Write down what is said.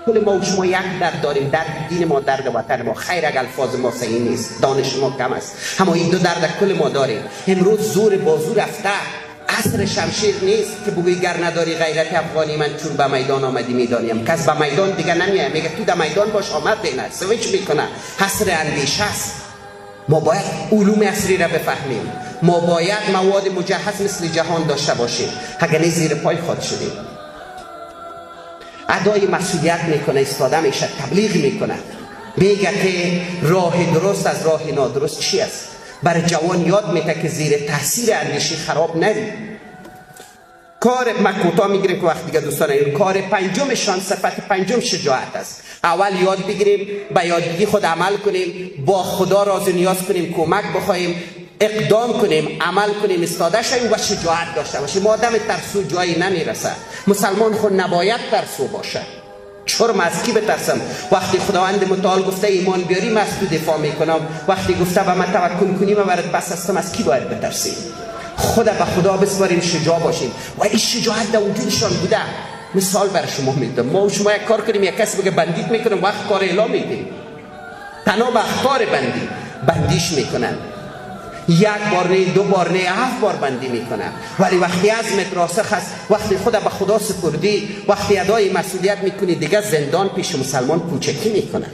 کل ما و شما یک درد داریم، درد دین ما، درد وطن ما. خیر اگر الفاظ ما صحیح نیست، دانش ما کم است، اما این دو درد کل ما داریم. امروز زور بازو رفته، عصر شمشیر نیست که بگویی گر نداری غیرت افغانی من چون به میدان آمدی میدانیم. کس به میدان دیگه نمیه، میگه تو در میدان باش آمد دینه، سویچ میکنه. حصر اندیشه است. ما باید علوم عصری را بفهمیم، ما باید مواد مجهز مثل جهان داشته باشیم، اگر زیر پای خود شدیم. ادای مسئولیت میکنه، ایستاده میشه، تبلیغ میکنه، میگه که راه درست از راه نادرست چی است. برای جوان یاد میده که زیر تاثیر اندیشه خراب نری. کار مکوتا میگیریم که وقت دیگه دوستان این کار پنجمشان، صفت پنجم شجاعت است. اول یاد بگیریم، به یادگیری خود عمل کنیم، با خدا راز و نیاز کنیم، کمک بخوایم، اقدام کنیم، عمل کنیم، استاده شویم و شجاعت داشته باشیم. آدم ترسو جایی نمیرسه. مسلمان خود نباید ترسو باشه. چرا من از کی بترسم؟ وقتی خداوند متعال گفته ایمان بیاری من از تو دفاع میکنم، وقتی گفته به من توکل کنی من برات بس هستم، از کی باید بترسیم؟ خود به خدا بسپاریم، شجاع باشیم. و این شجاعت در وجودشان بوده. مثال برای شما میدم، ما و شما یک کار کنیم، یک کسی بگه بندیت میکنم، وقت کار اعلام میدیم، تنها به اخطار بندیش میکنن. یک بار نه، دو بار نه، 7 بار بندی میکنن. ولی وقتی عزمت راسخ است، وقتی خود به خدا سپردی، وقتی ادای مسئولیت میکنی، دیگه زندان پیش مسلمان کوچکی میکنه.